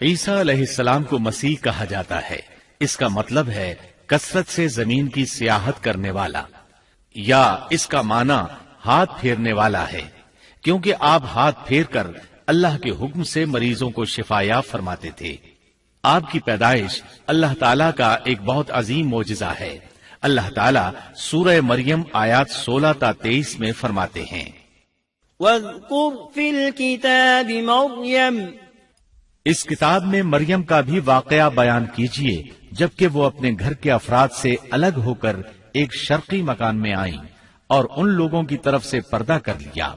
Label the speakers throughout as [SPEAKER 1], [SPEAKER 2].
[SPEAKER 1] عیسیٰ علیہ السلام کو مسیح کہا جاتا ہے، اس کا مطلب ہے کثرت سے زمین کی سیاحت کرنے والا، یا اس کا معنی ہاتھ پھیرنے والا ہے، کیونکہ آپ ہاتھ پھیر کر اللہ کے حکم سے مریضوں کو شفا یاب فرماتے تھے۔ آپ کی پیدائش اللہ تعالیٰ کا ایک بہت عظیم معجزہ ہے۔ اللہ تعالیٰ سورہ مریم آیات 16 تا 23 میں فرماتے ہیں،
[SPEAKER 2] وَاذْكُرْ فِي الْكِتَابِ مَرْيَمَ،
[SPEAKER 1] اس کتاب میں مریم کا بھی واقعہ بیان کیجیے جبکہ وہ اپنے گھر کے افراد سے الگ ہو کر ایک شرقی مکان میں آئیں اور ان لوگوں کی طرف سے پردہ کر لیا،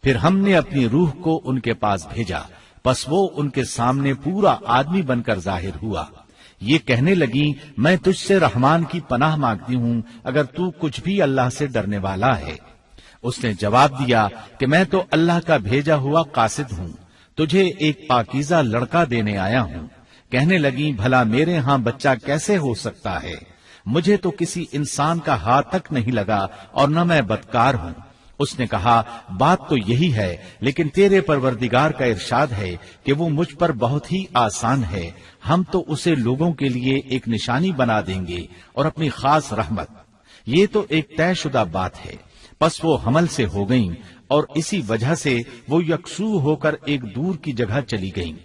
[SPEAKER 1] پھر ہم نے اپنی روح کو ان کے پاس بھیجا، پس وہ ان کے سامنے پورا آدمی بن کر ظاہر ہوا۔ یہ کہنے لگی، میں تجھ سے رحمان کی پناہ مانگتی ہوں اگر تو کچھ بھی اللہ سے ڈرنے والا ہے۔ اس نے جواب دیا کہ میں تو اللہ کا بھیجا ہوا قاصد ہوں، تجھے ایک پاکیزہ لڑکا دینے آیا ہوں۔ کہنے لگی، بھلا میرے ہاں بچہ کیسے ہو سکتا ہے؟ مجھے تو کسی انسان کا ہاتھ تک نہیں لگا اور نہ میں بدکار ہوں۔ اس نے کہا، بات تو یہی ہے، لیکن تیرے پروردگار کا ارشاد ہے کہ وہ مجھ پر بہت ہی آسان ہے، ہم تو اسے لوگوں کے لیے ایک نشانی بنا دیں گے اور اپنی خاص رحمت۔ یہ تو ایک طے شدہ بات ہے۔ پس وہ حمل سے ہو گئیں اور اسی وجہ سے وہ یکسو ہو کر ایک دور کی جگہ چلی گئیں۔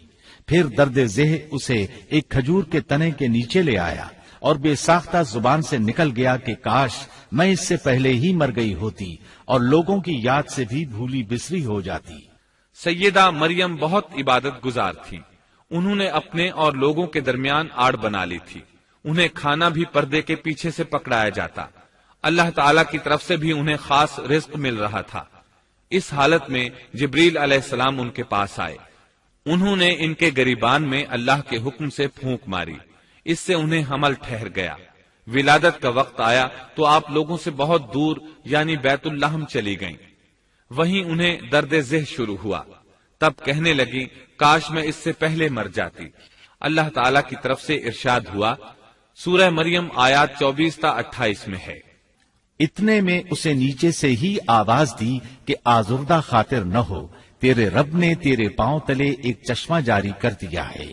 [SPEAKER 1] پھر درد ذہ اسے ایک کھجور کے تنے کے نیچے لے آیا اور بے ساختہ زبان سے نکل گیا کہ کاش میں اس سے پہلے ہی مر گئی ہوتی اور لوگوں کی یاد سے بھی بھولی بسری ہو جاتی۔
[SPEAKER 3] سیدہ مریم بہت عبادت گزار تھی۔ انہوں نے اپنے اور لوگوں کے درمیان آڑ بنا لی تھی۔ انہیں کھانا بھی پردے کے پیچھے سے پکڑایا جاتا۔ اللہ تعالیٰ کی طرف سے بھی انہیں خاص رزق مل رہا تھا۔ اس حالت میں جبریل علیہ السلام ان کے پاس آئے۔ انہوں نے ان کے گریبان میں اللہ کے حکم سے پھونک ماری، اس سے انہیں حمل ٹھہر گیا۔ ولادت کا وقت آیا تو آپ لوگوں سے بہت دور یعنی بیت اللحم چلی گئیں۔ وہیں انہیں درد ذہ شروع ہوا، تب کہنے لگی، کاش میں اس سے پہلے مر جاتی۔ اللہ تعالیٰ کی طرف سے ارشاد ہوا، سورہ مریم آیات 24 تا 28 میں ہے،
[SPEAKER 1] اتنے میں اسے نیچے سے ہی آواز دی کہ آزردہ خاطر نہ ہو، تیرے رب نے تیرے پاؤں تلے ایک چشمہ جاری کر دیا ہے،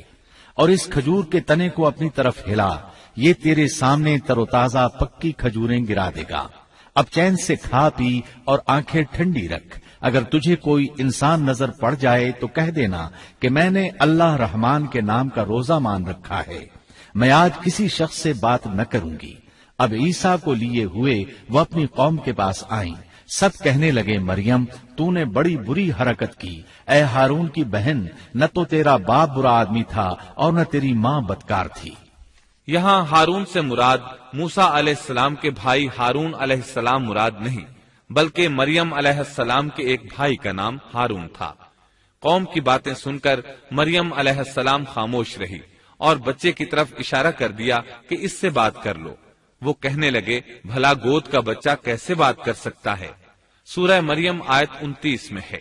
[SPEAKER 1] اور اس کھجور کے تنے کو اپنی طرف ہلا، یہ تیرے سامنے تر و تازہ پکی کھجوریں گرا دے گا۔ اب چین سے کھا پی اور آنکھیں ٹھنڈی رکھ۔ اگر تجھے کوئی انسان نظر پڑ جائے تو کہہ دینا کہ میں نے اللہ رحمان کے نام کا روزہ مان رکھا ہے، میں آج کسی شخص سے بات نہ کروں گی۔ اب عیسیٰ کو لیے ہوئے وہ اپنی قوم کے پاس آئیں۔ سب کہنے لگے، مریم تو نے بڑی بری حرکت کی، اے ہارون کی بہن، نہ تو تیرا باپ برا آدمی تھا اور نہ تیری ماں بدکار تھی۔
[SPEAKER 3] یہاں ہارون سے مراد موسیٰ علیہ السلام کے بھائی ہارون علیہ السلام مراد نہیں، بلکہ مریم علیہ السلام کے ایک بھائی کا نام ہارون تھا۔ قوم کی باتیں سن کر مریم علیہ السلام خاموش رہی اور بچے کی طرف اشارہ کر دیا کہ اس سے بات کر لو۔ وہ کہنے لگے، بھلا گود کا بچہ کیسے بات کر سکتا ہے؟ سورہ مریم آیت 29 میں ہے،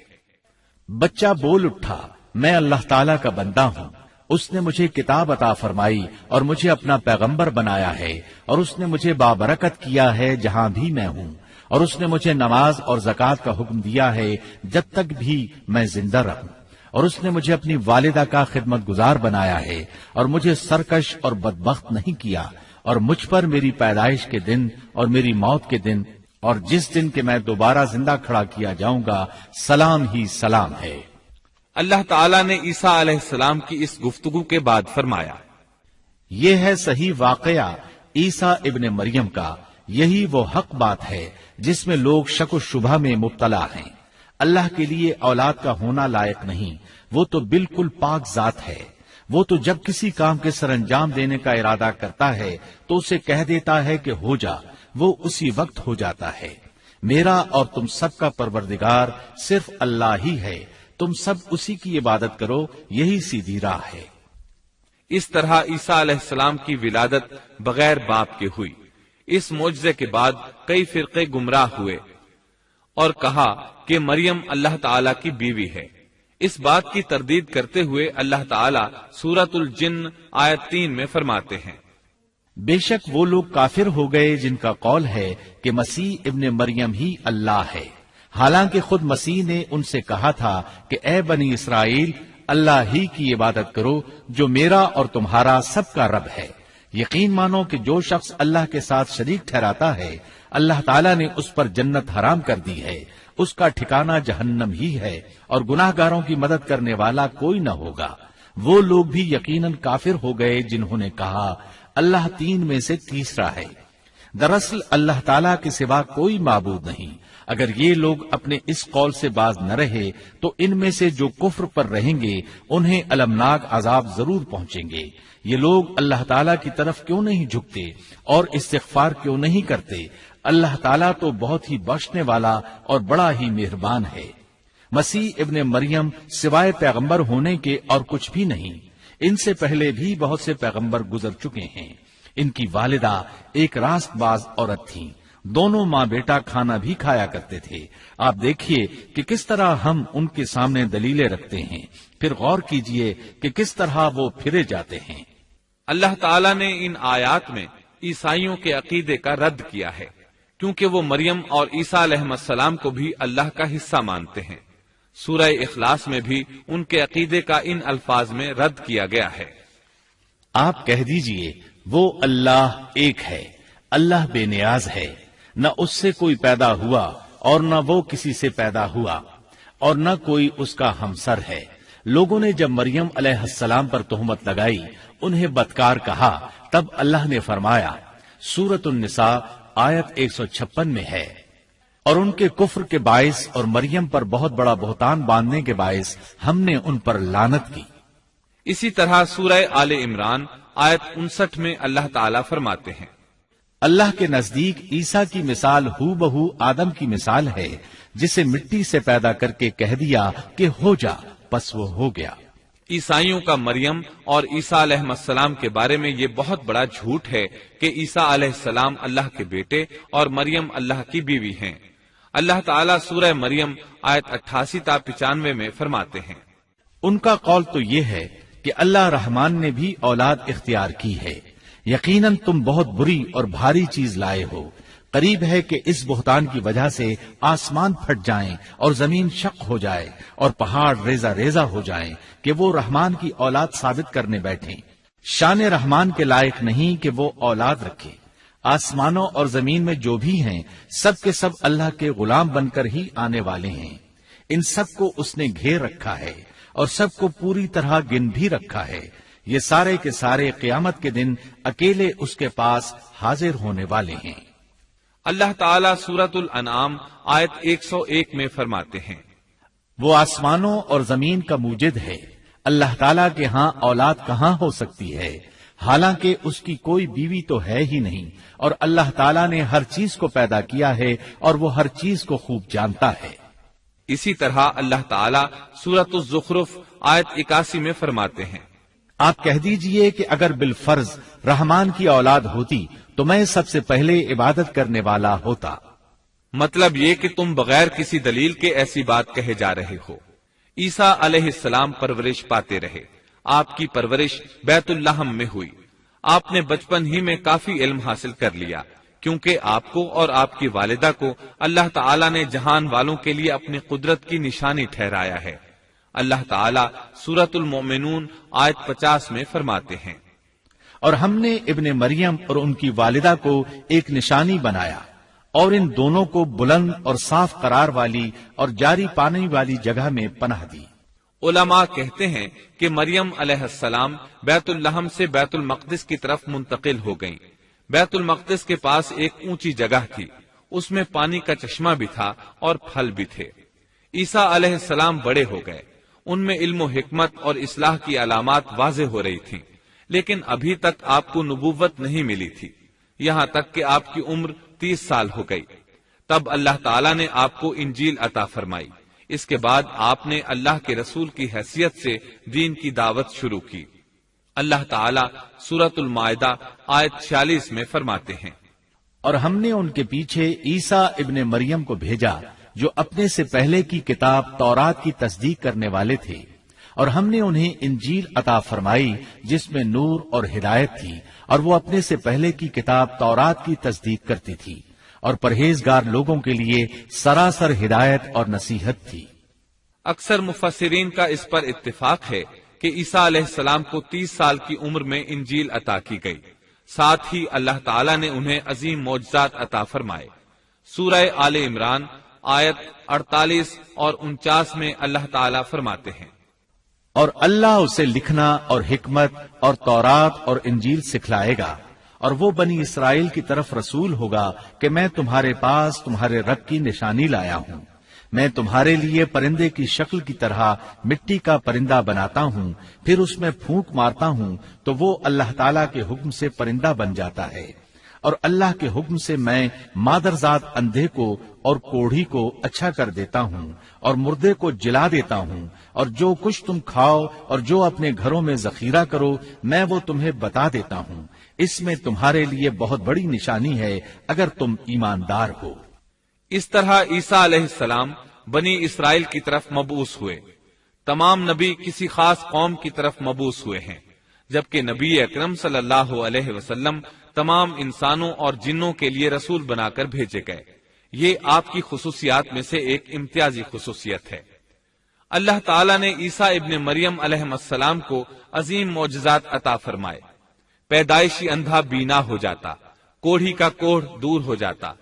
[SPEAKER 1] بچہ بول اٹھا، میں اللہ تعالیٰ کا بندہ ہوں، اس نے مجھے کتاب عطا فرمائی اور مجھے اپنا پیغمبر بنایا ہے، اور اس نے مجھے بابرکت کیا ہے جہاں بھی میں ہوں، اور اس نے مجھے نماز اور زکوٰۃ کا حکم دیا ہے جب تک بھی میں زندہ رہوں، اور اس نے مجھے اپنی والدہ کا خدمت گزار بنایا ہے اور مجھے سرکش اور بدبخت نہیں کیا، اور مجھ پر میری پیدائش کے دن اور میری موت کے دن اور جس دن کہ میں دوبارہ زندہ کھڑا کیا جاؤں گا سلام ہی سلام ہے۔
[SPEAKER 3] اللہ تعالیٰ نے عیسیٰ علیہ السلام کی اس گفتگو کے بعد فرمایا،
[SPEAKER 1] یہ ہے صحیح واقعہ عیسیٰ ابن مریم کا، یہی وہ حق بات ہے جس میں لوگ شک و شبہ میں مبتلا ہیں۔ اللہ کے لیے اولاد کا ہونا لائق نہیں، وہ تو بالکل پاک ذات ہے۔ وہ تو جب کسی کام کے سر انجام دینے کا ارادہ کرتا ہے تو اسے کہہ دیتا ہے کہ ہو جا، وہ اسی وقت ہو جاتا ہے۔ میرا اور تم سب کا پروردگار صرف اللہ ہی ہے، تم سب اسی کی عبادت کرو، یہی سیدھی راہ ہے۔
[SPEAKER 3] اس طرح عیسیٰ علیہ السلام کی ولادت بغیر باپ کے ہوئی۔ اس معجزے کے بعد کئی فرقے گمراہ ہوئے اور کہا کہ مریم اللہ تعالیٰ کی بیوی ہے۔ اس بات کی تردید کرتے ہوئے اللہ تعالیٰ سورۃ الجن آیت 3 میں فرماتے ہیں،
[SPEAKER 1] بے شک وہ لوگ کافر ہو گئے جن کا قول ہے کہ مسیح ابن مریم ہی اللہ ہے، حالانکہ خود مسیح نے ان سے کہا تھا کہ اے بنی اسرائیل، اللہ ہی کی عبادت کرو جو میرا اور تمہارا سب کا رب ہے۔ یقین مانو کہ جو شخص اللہ کے ساتھ شریک ٹھہراتا ہے اللہ تعالیٰ نے اس پر جنت حرام کر دی ہے، اس کا ٹھکانہ جہنم ہی ہے، اور گناہگاروں کی مدد کرنے والا کوئی نہ ہوگا۔ وہ لوگ بھی یقیناً کافر ہو گئے جنہوں نے کہا اللہ تین میں سے تیسرا ہے۔ دراصل اللہ تعالیٰ کے سوا کوئی معبود نہیں۔ اگر یہ لوگ اپنے اس قول سے باز نہ رہے تو ان میں سے جو کفر پر رہیں گے انہیں المناک عذاب ضرور پہنچیں گے۔ یہ لوگ اللہ تعالیٰ کی طرف کیوں نہیں جھکتے اور استغفار کیوں نہیں کرتے؟ اللہ تعالیٰ تو بہت ہی بخشنے والا اور بڑا ہی مہربان ہے۔ مسیح ابن مریم سوائے پیغمبر ہونے کے اور کچھ بھی نہیں۔ ان سے پہلے بھی بہت سے پیغمبر گزر چکے ہیں۔ ان کی والدہ ایک راست باز عورت تھیں، دونوں ماں بیٹا کھانا بھی کھایا کرتے تھے۔ آپ دیکھیے کہ کس طرح ہم ان کے سامنے دلیلیں رکھتے ہیں، پھر غور کیجئے کہ کس طرح وہ پھرے جاتے ہیں۔
[SPEAKER 3] اللہ تعالیٰ نے ان آیات میں عیسائیوں کے عقیدے کا رد کیا ہے، کیونکہ وہ مریم اور عیسیٰ علیہ السلام کو بھی اللہ کا حصہ مانتے ہیں۔ سورہ اخلاص میں بھی ان کے عقیدے کا ان الفاظ میں رد کیا گیا ہے۔
[SPEAKER 1] آپ کہہ دیجئے وہ اللہ ایک ہے، اللہ بے نیاز ہے، نہ اس سے کوئی پیدا ہوا اور نہ وہ کسی سے پیدا ہوا، اور نہ کوئی اس کا ہمسر ہے۔ لوگوں نے جب مریم علیہ السلام پر تہمت لگائی، انہیں بدکار کہا، تب اللہ نے فرمایا، سورۃ النساء آیت 156 میں ہے، اور ان کے کفر کے باعث اور مریم پر بہت بڑا بہتان باندھنے کے باعث ہم نے ان پر لعنت کی۔
[SPEAKER 3] اسی طرح سورہ آل عمران آیت 59 میں اللہ تعالیٰ فرماتے ہیں،
[SPEAKER 1] اللہ کے نزدیک عیسیٰ کی مثال ہو بہو آدم کی مثال ہے، جسے مٹی سے پیدا کر کے کہہ دیا کہ ہو جا، پس وہ ہو گیا۔
[SPEAKER 3] عیسائیوں کا مریم اور عیسیٰ علیہ السلام کے بارے میں یہ بہت بڑا جھوٹ ہے کہ عیسیٰ علیہ السلام اللہ کے بیٹے اور مریم اللہ کی بیوی ہیں۔ اللہ تعالیٰ سورہ مریم آیت 88 تا 95 میں فرماتے ہیں،
[SPEAKER 1] ان کا قول تو یہ ہے کہ اللہ رحمان نے بھی اولاد اختیار کی ہے، یقیناً تم بہت بری اور بھاری چیز لائے ہو۔ قریب ہے کہ اس بہتان کی وجہ سے آسمان پھٹ جائیں اور زمین شق ہو جائے اور پہاڑ ریزہ ریزہ ہو جائیں کہ وہ رحمان کی اولاد ثابت کرنے بیٹھیں۔ شان رحمان کے لائق نہیں کہ وہ اولاد رکھے۔ آسمانوں اور زمین میں جو بھی ہیں سب کے سب اللہ کے غلام بن کر ہی آنے والے ہیں۔ ان سب کو اس نے گھیر رکھا ہے اور سب کو پوری طرح گن بھی رکھا ہے۔ یہ سارے کے سارے قیامت کے دن اکیلے اس کے پاس حاضر ہونے والے ہیں۔
[SPEAKER 3] اللہ تعالیٰ سورۃ الانعام آیت 101 میں فرماتے ہیں،
[SPEAKER 1] وہ آسمانوں اور زمین کا موجد ہے، اللہ تعالیٰ کے ہاں اولاد کہاں ہو سکتی ہے، حالانکہ اس کی کوئی بیوی تو ہے ہی نہیں، اور اللہ تعالیٰ نے ہر چیز کو پیدا کیا ہے اور وہ ہر چیز کو خوب جانتا ہے۔
[SPEAKER 3] اسی طرح اللہ تعالیٰ سورۃ الزخرف آیت 81 میں فرماتے ہیں،
[SPEAKER 1] آپ کہہ دیجئے کہ اگر بالفرض رحمان کی اولاد ہوتی تو میں سب سے پہلے عبادت کرنے والا ہوتا۔
[SPEAKER 3] مطلب یہ کہ تم بغیر کسی دلیل کے ایسی بات کہے جا رہے ہو۔ عیسیٰ علیہ السلام پرورش پاتے رہے، آپ کی پرورش بیت اللحم میں ہوئی۔ آپ نے بچپن ہی میں کافی علم حاصل کر لیا، کیونکہ آپ کو اور آپ کی والدہ کو اللہ تعالیٰ نے جہان والوں کے لیے اپنی قدرت کی نشانی ٹھہرایا ہے۔ اللہ تعالیٰ سورۃ المؤمنون آیت 50 میں فرماتے ہیں،
[SPEAKER 1] اور ہم نے ابن مریم اور ان کی والدہ کو ایک نشانی بنایا اور ان دونوں کو بلند اور صاف قرار والی اور جاری پانی والی جگہ میں پناہ دی۔
[SPEAKER 3] علماء کہتے ہیں کہ مریم علیہ السلام بیت اللحم سے بیت المقدس کی طرف منتقل ہو گئیں۔ بیت المقدس کے پاس ایک اونچی جگہ تھی، اس میں پانی کا چشمہ بھی تھا اور پھل بھی تھے۔ عیسیٰ علیہ السلام بڑے ہو گئے، ان میں علم و حکمت اور اصلاح کی علامات واضح ہو رہی تھیں، لیکن ابھی تک آپ کو نبوت نہیں ملی تھی، یہاں تک کہ آپ کی عمر 30 سال ہو گئی۔ تب اللہ تعالیٰ نے آپ کو انجیل عطا فرمائی۔ اس کے بعد آپ نے اللہ کے رسول کی حیثیت سے دین کی دعوت شروع کی۔ اللہ تعالیٰ سورۃ المائدہ آیت 46 میں فرماتے ہیں،
[SPEAKER 1] اور ہم نے ان کے پیچھے عیسیٰ ابن مریم کو بھیجا جو اپنے سے پہلے کی کتاب تورات کی تصدیق کرنے والے تھے، اور ہم نے انہیں انجیل عطا فرمائی جس میں نور اور ہدایت تھی، اور وہ اپنے سے پہلے کی کتاب تورات کی تصدیق کرتی تھی اور پرہیزگار لوگوں کے لیے سراسر ہدایت اور نصیحت تھی۔
[SPEAKER 3] اکثر مفسرین کا اس پر اتفاق ہے کہ عیسیٰ علیہ السلام کو 30 سال کی عمر میں انجیل عطا کی گئی، ساتھ ہی اللہ تعالیٰ نے انہیں عظیم معجزات عطا فرمائے۔ سورہ آل عمران آیت 48 اور 49 میں اللہ تعالیٰ فرماتے ہیں،
[SPEAKER 1] اور اللہ اسے لکھنا اور حکمت اور تورات اور انجیل سکھلائے گا، اور وہ بنی اسرائیل کی طرف رسول ہوگا کہ میں تمہارے پاس تمہارے رب کی نشانی لایا ہوں۔ میں تمہارے لیے پرندے کی شکل کی طرح مٹی کا پرندہ بناتا ہوں، پھر اس میں پھونک مارتا ہوں تو وہ اللہ تعالیٰ کے حکم سے پرندہ بن جاتا ہے، اور اللہ کے حکم سے میں مادرزاد اندھے کو اور کوڑھی کو اچھا کر دیتا ہوں، اور مردے کو جلا دیتا ہوں، اور جو کچھ تم کھاؤ اور جو اپنے گھروں میں ذخیرہ کرو میں وہ تمہیں بتا دیتا ہوں۔ اس میں تمہارے لیے بہت بڑی نشانی ہے اگر تم ایماندار ہو۔
[SPEAKER 3] اس طرح عیسیٰ علیہ السلام بنی اسرائیل کی طرف مبعوث ہوئے۔ تمام نبی کسی خاص قوم کی طرف مبعوث ہوئے ہیں، جبکہ نبی اکرم صلی اللہ علیہ وسلم تمام انسانوں اور جنوں کے لیے رسول بنا کر بھیجے گئے۔ یہ آپ کی خصوصیات میں سے ایک امتیازی خصوصیت ہے۔ اللہ تعالیٰ نے عیسیٰ ابن مریم علیہ السلام کو عظیم معجزات عطا فرمائے۔ پیدائشی اندھا بینا ہو جاتا، کوڑھی کا کوڑھ دور ہو جاتا،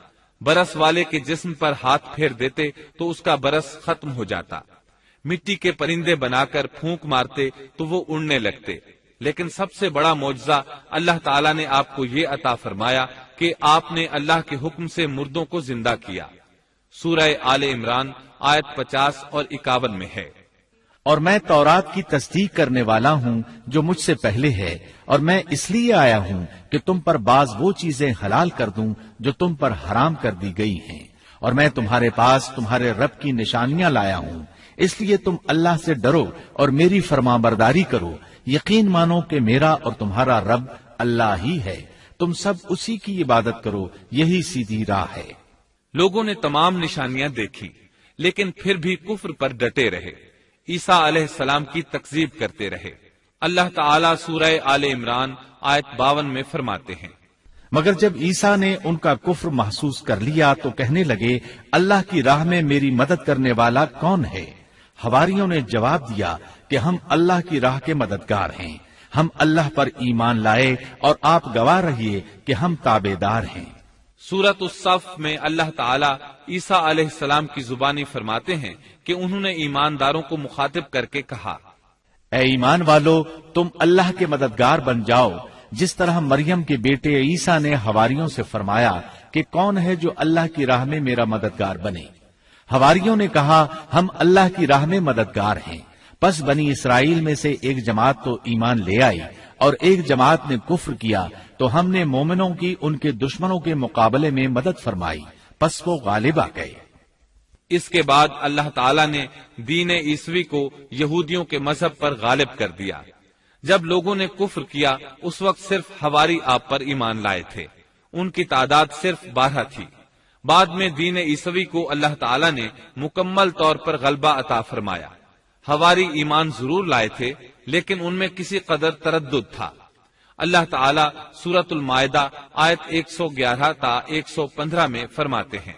[SPEAKER 3] برس والے کے جسم پر ہاتھ پھیر دیتے تو اس کا برس ختم ہو جاتا، مٹی کے پرندے بنا کر پھونک مارتے تو وہ اڑنے لگتے۔ لیکن سب سے بڑا معجزہ اللہ تعالیٰ نے آپ کو یہ عطا فرمایا کہ آپ نے اللہ کے حکم سے مردوں کو زندہ کیا۔ سورہ آل عمران آیت 50 اور 51 میں ہے،
[SPEAKER 1] اور میں تورات کی تصدیق کرنے والا ہوں جو مجھ سے پہلے ہے، اور میں اس لیے آیا ہوں کہ تم پر بعض وہ چیزیں حلال کر دوں جو تم پر حرام کر دی گئی ہیں، اور میں تمہارے پاس تمہارے رب کی نشانیاں لایا ہوں، اس لیے تم اللہ سے ڈرو اور میری فرمانبرداری کرو۔ یقین مانو کہ میرا اور تمہارا رب اللہ ہی ہے، تم سب اسی کی عبادت کرو، یہی سیدھی راہ ہے۔
[SPEAKER 3] لوگوں نے تمام نشانیاں دیکھی لیکن پھر بھی کفر پر ڈٹے رہے، عیسیٰ علیہ السلام کی تکذیب کرتے رہے۔ اللہ تعالیٰ سورہ آل عمران آیت 52 میں فرماتے ہیں،
[SPEAKER 1] مگر جب عیسیٰ نے ان کا کفر محسوس کر لیا تو کہنے لگے، اللہ کی راہ میں میری مدد کرنے والا کون ہے؟ حواریوں نے جواب دیا کہ ہم اللہ کی راہ کے مددگار ہیں، ہم اللہ پر ایمان لائے اور آپ گواہ رہیے کہ ہم تابعدار ہیں۔
[SPEAKER 3] سورۃ الصف میں اللہ تعالیٰ عیسیٰ علیہ السلام کی زبانی فرماتے ہیں کہ انہوں نے ایمانداروں کو مخاطب کر کے کہا،
[SPEAKER 1] اے ایمان والو، تم اللہ کے مددگار بن جاؤ، جس طرح مریم کے بیٹے عیسیٰ نے حواریوں سے فرمایا کہ کون ہے جو اللہ کی راہ میں میرا مددگار بنے؟ حواریوں نے کہا، ہم اللہ کی راہ میں مددگار ہیں۔ پس بنی اسرائیل میں سے ایک جماعت تو ایمان لے آئی اور ایک جماعت نے کفر کیا، تو ہم نے مومنوں کی ان کے دشمنوں کے مقابلے میں مدد فرمائی، پس وہ غالب آ گئے۔
[SPEAKER 3] اس کے بعد اللہ تعالیٰ نے دین عیسوی کو یہودیوں کے مذہب پر غالب کر دیا۔ جب لوگوں نے کفر کیا اس وقت صرف حواری آپ پر ایمان لائے تھے، ان کی تعداد صرف 12 تھی۔ بعد میں دین عیسوی کو اللہ تعالیٰ نے مکمل طور پر غلبہ عطا فرمایا۔ حواری ایمان ضرور لائے تھے لیکن ان میں کسی قدر تردد تھا۔ اللہ تعالیٰ سورۃ المائدہ آیت 111 تا 115 میں فرماتے ہیں،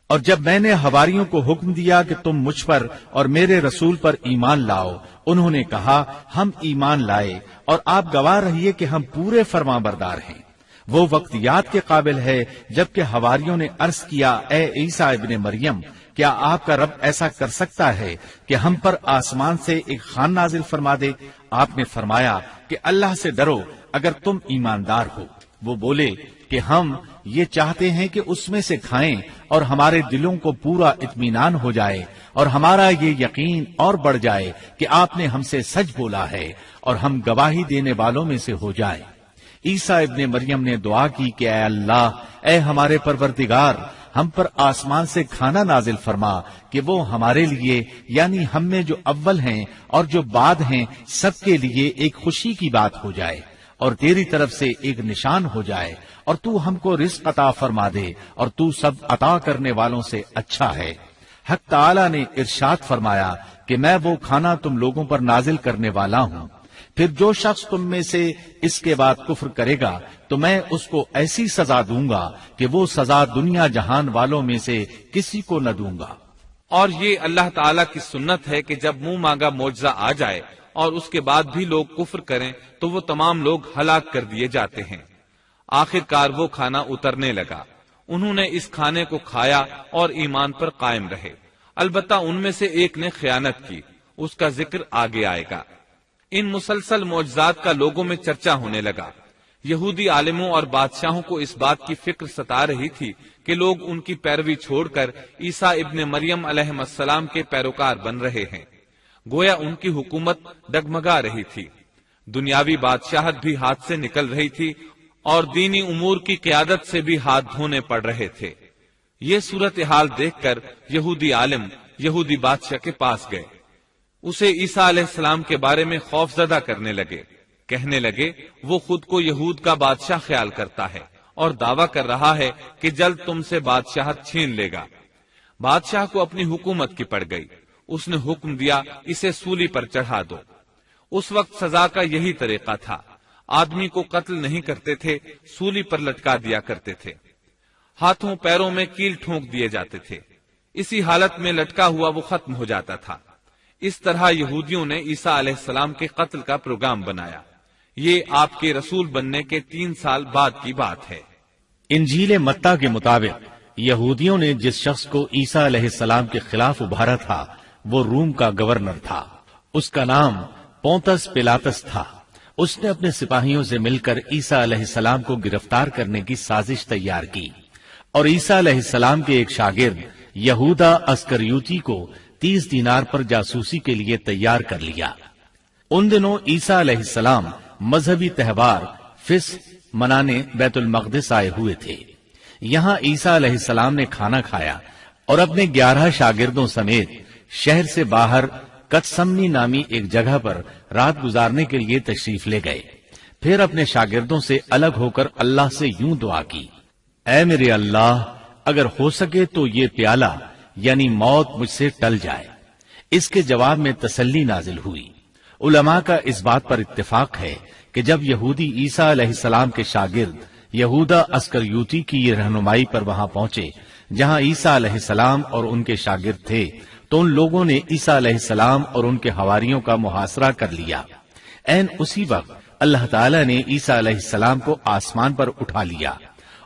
[SPEAKER 1] اور جب میں نے حواریوں کو حکم دیا کہ تم مجھ پر اور میرے رسول پر ایمان لاؤ، انہوں نے کہا، ہم ایمان لائے اور آپ گواہ رہیے کہ ہم پورے فرمانبردار ہیں۔ وہ وقت یاد کے قابل ہے جبکہ حواریوں نے عرض کیا، اے عیسیٰ ابن مریم، کیا آپ کا رب ایسا کر سکتا ہے کہ ہم پر آسمان سے ایک خوان نازل فرما دے؟ آپ نے فرمایا کہ اللہ سے ڈرو اگر تم ایماندار ہو۔ وہ بولے کہ ہم یہ چاہتے ہیں کہ اس میں سے کھائیں اور ہمارے دلوں کو پورا اطمینان ہو جائے اور ہمارا یہ یقین اور بڑھ جائے کہ آپ نے ہم سے سچ بولا ہے اور ہم گواہی دینے والوں میں سے ہو جائیں۔ عیسیٰ ابن مریم نے دعا کی کہ اے اللہ، اے ہمارے پروردگار، ہم پر آسمان سے کھانا نازل فرما کہ وہ ہمارے لیے، یعنی ہم میں جو اول ہیں اور جو بعد ہیں، سب کے لیے ایک خوشی کی بات ہو جائے اور تیری طرف سے ایک نشان ہو جائے، اور تو ہم کو رزق عطا فرما دے اور تو سب عطا کرنے والوں سے اچھا ہے۔ حق تعالی نے ارشاد فرمایا کہ میں وہ کھانا تم لوگوں پر نازل کرنے والا ہوں، پھر جو شخص تم میں سے اس کے بعد کفر کرے گا تو میں اس کو ایسی سزا دوں گا کہ وہ سزا دنیا جہان والوں میں سے کسی کو نہ دوں گا۔
[SPEAKER 3] اور یہ اللہ تعالیٰ کی سنت ہے کہ جب منہ مانگا معجزہ آ جائے اور اس کے بعد بھی لوگ کفر کریں تو وہ تمام لوگ ہلاک کر دیے جاتے ہیں۔ آخر کار وہ کھانا اترنے لگا، انہوں نے اس کھانے کو کھایا اور ایمان پر قائم رہے، البتہ ان میں سے ایک نے خیانت کی، اس کا ذکر آگے آئے گا۔ ان مسلسل معجزات کا لوگوں میں چرچا ہونے لگا۔ یہودی عالموں اور بادشاہوں کو اس بات کی فکر ستا رہی تھی کہ لوگ ان کی پیروی چھوڑ کر عیسیٰ ابن مریم علیہ السلام کے پیروکار بن رہے ہیں، گویا ان کی حکومت ڈگمگا رہی تھی، دنیاوی بادشاہت بھی ہاتھ سے نکل رہی تھی اور دینی امور کی قیادت سے بھی ہاتھ دھونے پڑ رہے تھے۔ یہ صورتحال دیکھ کر یہودی عالم یہودی بادشاہ کے پاس گئے، اسے عیسیٰ علیہ السلام کے بارے میں خوف زدہ کرنے لگے، کہنے لگے وہ خود کو یہود کا بادشاہ خیال کرتا ہے اور دعویٰ کر رہا ہے کہ جلد تم سے بادشاہت چھین لے گا۔ بادشاہ کو اپنی حکومت کی پڑ گئی، اس نے حکم دیا اسے سولی پر چڑھا دو۔ اس وقت سزا کا یہی طریقہ تھا، آدمی کو قتل نہیں کرتے تھے، سولی پر لٹکا دیا کرتے تھے، ہاتھوں پیروں میں کیل ٹھونک دیے جاتے تھے، اسی حالت میں لٹکا ہوا وہ ختم ہو جاتا تھا۔ اس طرح یہودیوں نے عیسیٰ علیہ السلام کے قتل کا پروگرام بنایا۔ یہ آپ کے رسول بننے کے 3 سال بعد کی بات ہے۔
[SPEAKER 1] انجیل متی کے مطابق یہودیوں نے جس شخص کو عیسیٰ علیہ السلام کے خلاف ابھارا تھا وہ روم کا گورنر تھا، اس کا نام پونتس پیلاطس تھا۔ اس نے اپنے سپاہیوں سے مل کر عیسیٰ علیہ السلام کو گرفتار کرنے کی سازش تیار کی اور عیسیٰ علیہ السلام کے ایک شاگرد یہودا اسکریوتی کو 30 دینار پر جاسوسی کے لیے تیار کر لیا۔ ان دنوں عیسیٰ علیہ السلام مذہبی تہوار فصح منانے بیت المقدس آئے ہوئے تھے۔ یہاں عیسیٰ علیہ السلام نے کھانا کھایا اور اپنے 11 شاگردوں سمیت شہر سے باہر کتسمنی نامی ایک جگہ پر رات گزارنے کے لیے تشریف لے گئے۔ پھر اپنے شاگردوں سے الگ ہو کر اللہ سے یوں دعا کی، اے میرے اللہ، اگر ہو سکے تو یہ پیالہ یعنی موت مجھ سے ٹل جائے۔ اس کے جواب میں تسلی نازل ہوئی۔ علماء کا اس بات پر اتفاق ہے کہ جب یہودی عیسیٰ علیہ السلام کے شاگرد یہودا اسکریوتی کی یہ رہنمائی پر وہاں پہنچے جہاں عیسیٰ علیہ السلام اور ان کے شاگرد تھے، تو ان لوگوں نے عیسیٰ علیہ السلام اور ان کے حواریوں کا محاصرہ کر لیا۔ عین اسی وقت اللہ تعالیٰ نے عیسیٰ علیہ السلام کو آسمان پر اٹھا لیا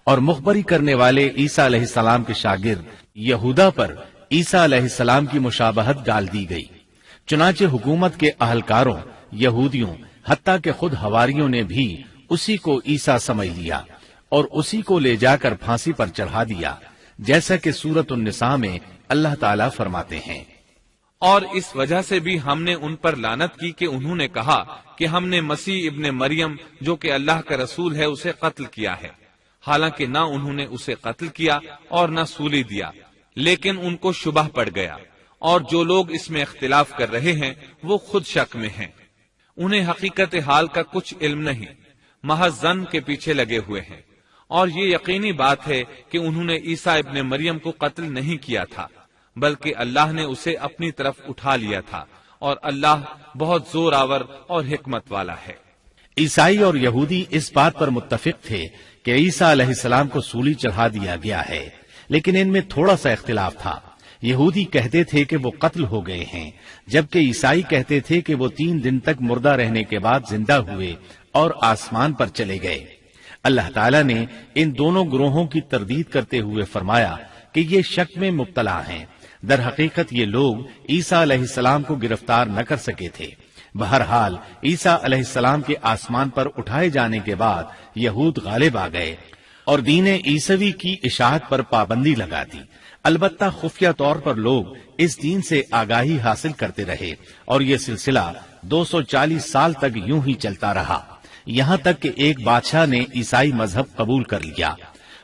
[SPEAKER 1] اور مخبری کرنے والے عیسیٰ علیہ السلام کے شاگرد یہودا پر عیسیٰ علیہ السلام کی مشابہت ڈال دی گئی۔ چنانچہ حکومت کے اہلکاروں، یہودیوں، حتیٰ کہ خود حواریوں نے بھی اسی کو عیسیٰ سمجھ لیا اور اسی کو لے جا کر پھانسی پر چڑھا دیا، جیسا کہ سورۃ النساء میں اللہ تعالیٰ فرماتے ہیں،
[SPEAKER 3] اور اس وجہ سے بھی ہم نے ان پر لعنت کی کہ انہوں نے کہا کہ ہم نے مسیح ابن مریم جو کہ اللہ کا رسول ہے اسے قتل کیا ہے، حالانکہ نہ انہوں نے اسے قتل کیا اور نہ سولی دیا، لیکن ان کو شبہ پڑ گیا، اور جو لوگ اس میں اختلاف کر رہے ہیں وہ خود شک میں ہیں، انہیں حقیقت حال کا کچھ علم نہیں، محض ظن کے پیچھے لگے ہوئے ہیں۔ اور یہ یقینی بات ہے کہ انہوں نے عیسیٰ ابن مریم کو قتل نہیں کیا تھا، بلکہ اللہ نے اسے اپنی طرف اٹھا لیا تھا، اور اللہ بہت زور آور اور حکمت والا ہے۔
[SPEAKER 1] عیسائی اور یہودی اس بات پر متفق تھے کہ عیسیٰ علیہ السلام کو سولی چڑھا دیا گیا ہے، لیکن ان میں تھوڑا سا اختلاف تھا۔ یہودی کہتے تھے کہ وہ قتل ہو گئے ہیں، جبکہ عیسائی کہتے تھے کہ وہ 3 دن تک مردہ رہنے کے بعد زندہ ہوئے اور آسمان پر چلے گئے۔ اللہ تعالیٰ نے ان دونوں گروہوں کی تردید کرتے ہوئے فرمایا کہ یہ شک میں مبتلا ہیں، در حقیقت یہ لوگ عیسیٰ علیہ السلام کو گرفتار نہ کر سکے تھے۔ بہرحال عیسیٰ علیہ السلام کے آسمان پر اٹھائے جانے کے بعد یہود غالب آ گئے اور دین عیسوی کی اشاعت پر پابندی لگا دی۔ البتہ خفیہ طور پر لوگ اس دین سے آگاہی حاصل کرتے رہے اور یہ سلسلہ 240 سال تک یوں ہی چلتا رہا، یہاں تک کہ ایک بادشاہ نے عیسائی مذہب قبول کر لیا۔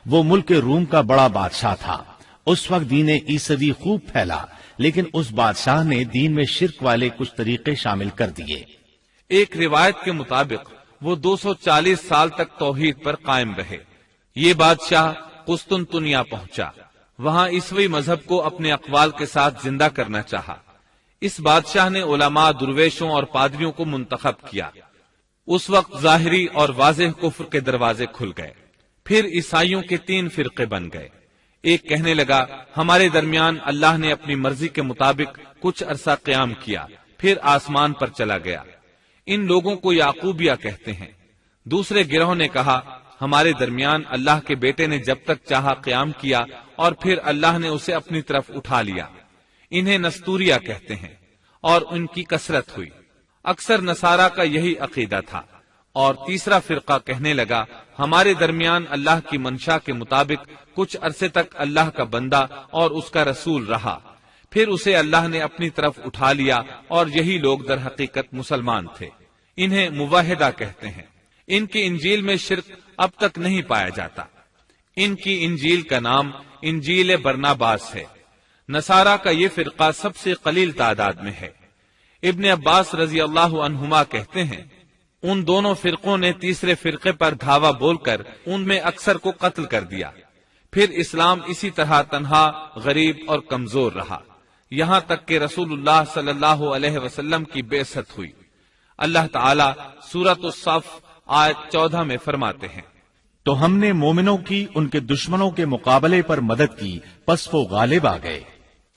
[SPEAKER 1] وہ ملک روم کا بڑا بادشاہ تھا۔ اس وقت دین عیسوی خوب پھیلا، لیکن اس بادشاہ نے دین میں شرک والے کچھ طریقے شامل کر دیے۔
[SPEAKER 3] ایک روایت کے مطابق وہ 240 سال تک توحید پر قائم رہے۔ یہ بادشاہ قسطنطنیہ پہنچا، وہاں عیسوی مذہب کو اپنے اقوال کے ساتھ زندہ کرنا چاہا۔ اس بادشاہ نے علماء، درویشوں اور پادریوں کو منتخب کیا۔ اس وقت ظاہری اور واضح کفر کے دروازے کھل گئے۔ پھر عیسائیوں کے 3 فرقے بن گئے۔ ایک کہنے لگا ہمارے درمیان اللہ نے اپنی مرضی کے مطابق کچھ عرصہ قیام کیا، پھر آسمان پر چلا گیا۔ ان لوگوں کو یعقوبیہ کہتے ہیں۔ دوسرے گروہ نے کہا ہمارے درمیان اللہ کے بیٹے نے جب تک چاہا قیام کیا اور پھر اللہ نے اسے اپنی طرف اٹھا لیا۔ انہیں نستوریہ کہتے ہیں اور ان کی کثرت ہوئی۔ اکثر نصارہ کا یہی عقیدہ تھا۔ اور تیسرا فرقہ کہنے لگا ہمارے درمیان اللہ کی منشا کے مطابق کچھ عرصے تک اللہ کا بندہ اور اس کا رسول رہا، پھر اسے اللہ نے اپنی طرف اٹھا لیا، اور یہی لوگ در حقیقت مسلمان تھے۔ انہیں موحدہ کہتے ہیں۔ ان کی انجیل میں شرک اب تک نہیں پایا جاتا۔ ان کی انجیل کا نام انجیل برناباس ہے۔ نصارہ کا یہ فرقہ سب سے قلیل تعداد میں ہے۔ ابن عباس رضی اللہ عنہما کہتے ہیں ان دونوں فرقوں نے تیسرے فرقے پر دھاوا بول کر ان میں اکثر کو قتل کر دیا۔ پھر اسلام اسی طرح تنہا، غریب اور کمزور رہا، یہاں تک کہ رسول اللہ صلی اللہ علیہ وسلم کی بعثت ہوئی۔ اللہ تعالی سورۃ الصف آیت 14 میں فرماتے ہیں
[SPEAKER 1] تو ہم نے مومنوں کی ان کے دشمنوں کے مقابلے پر مدد کی، پس وہ غالب آ گئے۔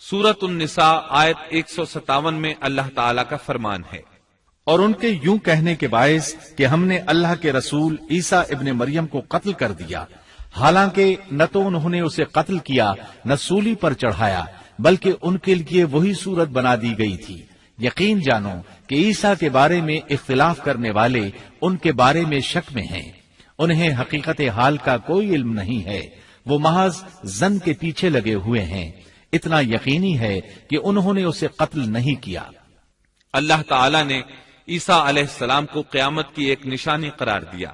[SPEAKER 3] سورۃ النساء آیت 157 میں اللہ تعالی کا فرمان ہے
[SPEAKER 1] اور ان کے یوں کہنے کے باعث کہ ہم نے اللہ کے رسول عیسیٰ ابن مریم کو قتل کر دیا، حالانکہ نہ تو انہوں نے اسے قتل کیا نہ سولی پر چڑھایا، بلکہ ان کے لیے وہی صورت بنا دی گئی تھی۔ یقین جانو کہ عیسیٰ کے بارے میں اختلاف کرنے والے ان کے بارے میں شک میں ہیں، انہیں حقیقت حال کا کوئی علم نہیں ہے، وہ محض ظن کے پیچھے لگے ہوئے ہیں۔ اتنا یقینی ہے کہ انہوں نے اسے قتل نہیں کیا۔
[SPEAKER 3] اللہ تعالی نے عیسیٰ علیہ السلام کو قیامت کی ایک نشانی قرار دیا۔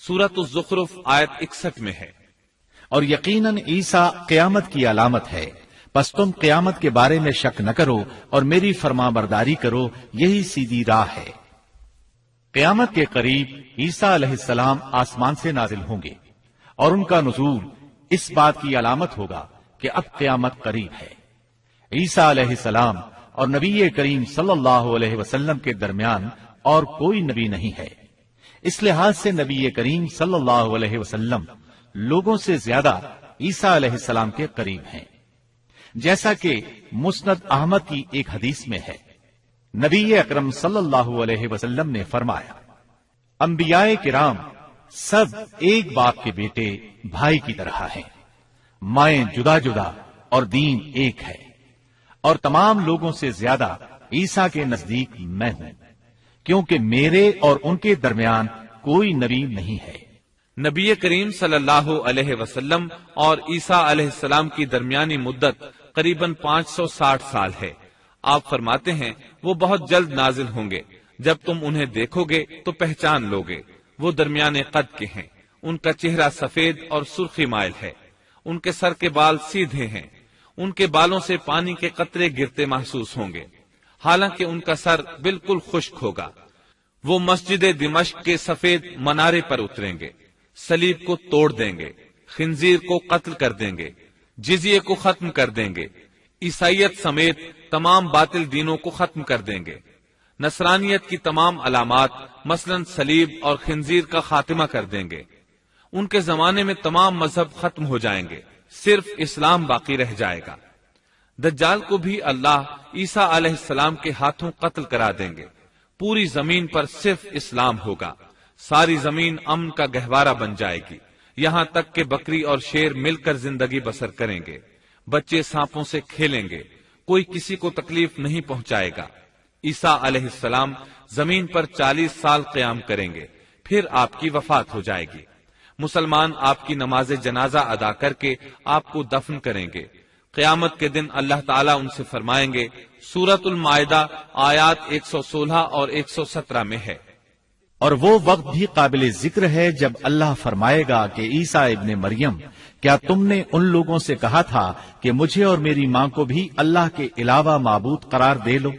[SPEAKER 3] سورۃ الزخرف آیت 61 میں ہے
[SPEAKER 1] اور یقیناً عیسیٰ قیامت کی علامت ہے، پس تم قیامت کے بارے میں شک نہ کرو اور میری فرما برداری کرو، یہی سیدھی راہ ہے۔ قیامت کے قریب عیسیٰ علیہ السلام آسمان سے نازل ہوں گے اور ان کا نزول اس بات کی علامت ہوگا کہ اب قیامت قریب ہے۔ عیسیٰ علیہ السلام اور نبی کریم صلی اللہ علیہ وسلم کے درمیان اور کوئی نبی نہیں ہے، اس لحاظ سے نبی کریم صلی اللہ علیہ وسلم لوگوں سے زیادہ عیسیٰ علیہ السلام کے قریب ہیں، جیسا کہ مسند احمد کی ایک حدیث میں ہے۔ نبی اکرم صلی اللہ علیہ وسلم نے فرمایا انبیاء کرام سب ایک باپ کے بیٹے بھائی کی طرح ہیں، مائیں جدا جدا اور دین ایک ہے، اور تمام لوگوں سے زیادہ عیسیٰ کے نزدیک میں ہوں، کیونکہ میرے اور ان کے درمیان کوئی نبی نہیں ہے۔
[SPEAKER 3] نبی کریم صلی اللہ علیہ وسلم اور عیسیٰ علیہ السلام کی درمیانی مدت قریباً 560 سال ہے۔ آپ فرماتے ہیں وہ بہت جلد نازل ہوں گے، جب تم انہیں دیکھو گے تو پہچان لوگے۔ وہ درمیانے قد کے ہیں، ان کا چہرہ سفید اور سرخی مائل ہے، ان کے سر کے بال سیدھے ہیں، ان کے بالوں سے پانی کے قطرے گرتے محسوس ہوں گے، حالانکہ ان کا سر بالکل خشک ہوگا۔ وہ مسجد دمشق کے سفید منارے پر اتریں گے، صلیب کو توڑ دیں گے، خنزیر کو قتل کر دیں گے، جزیے کو ختم کر دیں گے، عیسائیت سمیت تمام باطل دینوں کو ختم کر دیں گے، نصرانیت کی تمام علامات مثلاً صلیب اور خنزیر کا خاتمہ کر دیں گے۔ ان کے زمانے میں تمام مذہب ختم ہو جائیں گے، صرف اسلام باقی رہ جائے گا۔ دجال کو بھی اللہ عیسیٰ علیہ السلام کے ہاتھوں قتل کرا دیں گے۔ پوری زمین پر صرف اسلام ہوگا، ساری زمین امن کا گہوارہ بن جائے گی، یہاں تک کہ بکری اور شیر مل کر زندگی بسر کریں گے، بچے سانپوں سے کھیلیں گے، کوئی کسی کو تکلیف نہیں پہنچائے گا۔ عیسیٰ علیہ السلام زمین پر 40 سال قیام کریں گے، پھر آپ کی وفات ہو جائے گی۔ مسلمان آپ کی نماز جنازہ ادا کر کے آپ کو دفن کریں گے۔ قیامت کے دن اللہ تعالیٰ ان سے فرمائیں گے، سورۃ المائدہ آیات 116 اور 117 میں ہے۔
[SPEAKER 1] اور وہ وقت بھی قابل ذکر ہے جب اللہ فرمائے گا کہ عیسیٰ ابن مریم، کیا تم نے ان لوگوں سے کہا تھا کہ مجھے اور میری ماں کو بھی اللہ کے علاوہ معبود قرار دے لو؟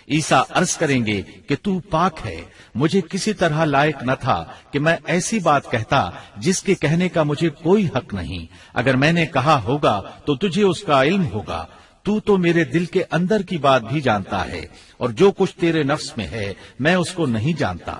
[SPEAKER 1] عیسیٰ عرض کریں گے کہ تو پاک ہے، مجھے کسی طرح لائق نہ تھا کہ میں ایسی بات کہتا جس کے کہنے کا مجھے کوئی حق نہیں، اگر میں نے کہا ہوگا تو تجھے اس کا علم ہوگا، تو میرے دل کے اندر کی بات بھی جانتا ہے، اور جو کچھ تیرے نفس میں ہے میں اس کو نہیں جانتا۔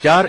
[SPEAKER 1] 4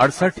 [SPEAKER 1] 68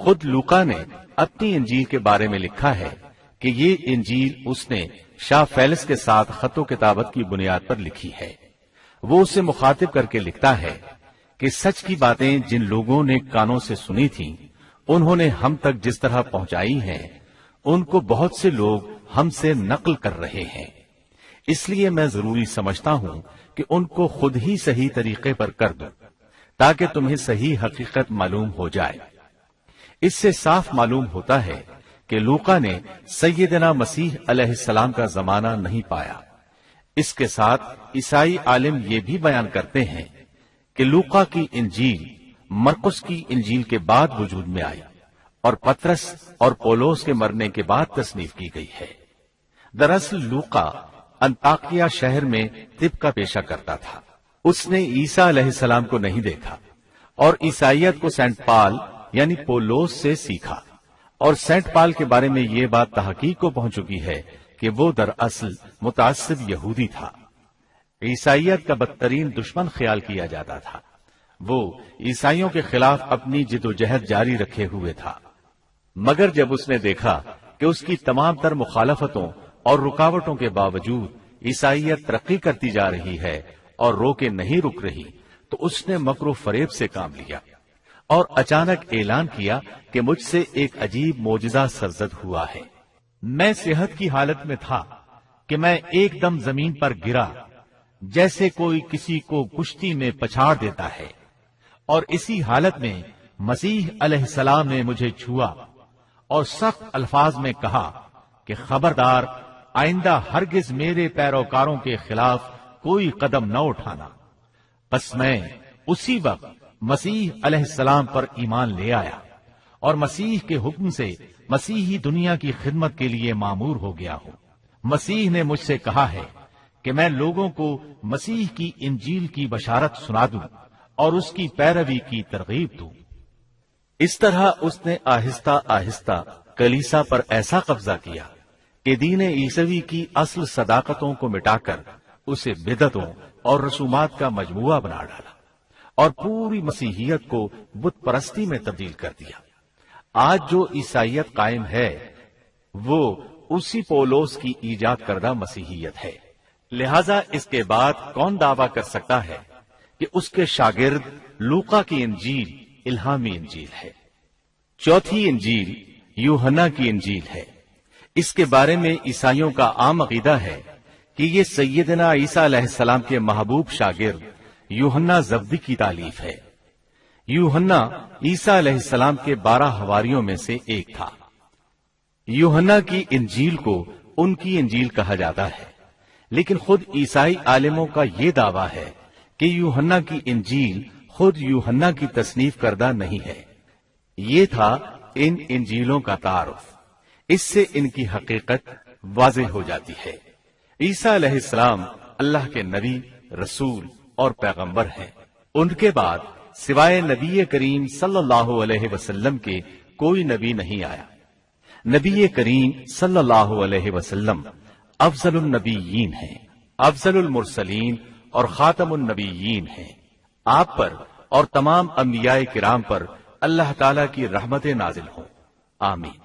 [SPEAKER 1] خود لوقا نے اپنی انجیل کے بارے میں لکھا ہے کہ یہ انجیل اس نے شاہ فیلس کے ساتھ خط و کتابت کی بنیاد پر لکھی ہے۔ وہ اسے مخاطب کر کے لکھتا ہے کہ سچ کی باتیں جن لوگوں نے کانوں سے سنی تھیں انہوں نے ہم تک جس طرح پہنچائی ہیں ان کو بہت سے لوگ ہم سے نقل کر رہے ہیں، اس لیے میں ضروری سمجھتا ہوں کہ ان کو خود ہی صحیح طریقے پر کر دوں تاکہ تمہیں صحیح حقیقت معلوم ہو جائے۔ اس سے صاف معلوم ہوتا ہے کہ لوقا نے سیدنا مسیح علیہ السلام کا زمانہ نہیں پایا۔ اس کے ساتھ عیسائی عالم یہ بھی بیان کرتے ہیں کہ لوقا کی انجیل مرقس کی انجیل کے بعد وجود میں آئی اور پطرس اور پولوس کے مرنے کے بعد تصنیف کی گئی ہے۔ دراصل لوقا انطاکیہ شہر میں طب کا پیشہ کرتا تھا۔ اس نے عیسیٰ علیہ السلام کو نہیں دیکھا اور عیسائیت کو سینٹ پال یعنی پولوس سے سیکھا، اور سینٹ پال کے بارے میں یہ بات تحقیق کو پہنچ چکی ہے کہ وہ دراصل متعصب یہودی تھا۔ عیسائیت کا بدترین دشمن خیال کیا جاتا تھا۔ وہ عیسائیوں کے خلاف اپنی جدوجہد جاری رکھے ہوئے تھا، مگر جب اس نے دیکھا کہ اس کی تمام تر مخالفتوں اور رکاوٹوں کے باوجود عیسائیت ترقی کرتی جا رہی ہے اور رو کے نہیں رک رہی، تو اس نے مکر و فریب سے کام لیا اور اچانک اعلان کیا کہ مجھ سے ایک عجیب معجزہ سرزد ہوا ہے۔ میں صحت کی حالت میں تھا کہ میں ایک دم زمین پر گرا جیسے کوئی کسی کو کشتی میں پچھاڑ دیتا ہے، اور اسی حالت میں مسیح علیہ السلام نے مجھے چھوا اور سخت الفاظ میں کہا کہ خبردار، آئندہ ہرگز میرے پیروکاروں کے خلاف کوئی قدم نہ اٹھانا۔ بس میں اسی وقت مسیح علیہ السلام پر ایمان لے آیا اور مسیح کے حکم سے مسیحی دنیا کی خدمت کے لیے مامور ہو گیا ہوں۔ مسیح نے مجھ سے کہا ہے کہ میں لوگوں کو مسیح کی انجیل کی بشارت سنا دوں اور اس کی پیروی کی ترغیب دوں۔ اس طرح اس نے آہستہ آہستہ کلیسا پر ایسا قبضہ کیا کہ دین عیسوی کی اصل صداقتوں کو مٹا کر اسے بدعتوں اور رسومات کا مجموعہ بنا ڈالا اور پوری مسیحیت کو بت پرستی میں تبدیل کر دیا۔ آج جو عیسائیت قائم ہے وہ اسی پولوس کی ایجاد کردہ مسیحیت ہے۔ لہذا اس کے بعد کون دعویٰ کر سکتا ہے کہ اس کے شاگرد لوقا کی انجیل الہامی انجیل ہے؟ چوتھی انجیل یوحنا کی انجیل ہے۔ اس کے بارے میں عیسائیوں کا عام عقیدہ ہے کہ یہ سیدنا عیسیٰ علیہ السلام کے محبوب شاگرد یوحنا زبدی کی تالیف ہے۔ یوحنا عیسیٰ علیہ السلام کے 12 حواریوں میں سے ایک تھا۔ یوحنا کی انجیل کو ان کی انجیل کہا جاتا ہے، لیکن خود عیسائی عالموں کا یہ دعویٰ ہے کہ یوحنا کی انجیل خود یوحنا کی تصنیف کردہ نہیں ہے۔ یہ تھا ان انجیلوں کا تعارف۔ اس سے ان کی حقیقت واضح ہو جاتی ہے۔ عیسیٰ علیہ السلام اللہ کے نبی، رسول اور پیغمبر ہیں۔ ان کے بعد سوائے نبی کریم صلی اللہ علیہ وسلم کے کوئی نبی نہیں آیا۔ نبی کریم صلی اللہ علیہ وسلم افضل النبیین ہیں، افضل المرسلین اور خاتم النبیین ہیں۔ آپ پر اور تمام انبیاء کرام پر اللہ تعالی کی رحمتیں نازل ہوں، آمین۔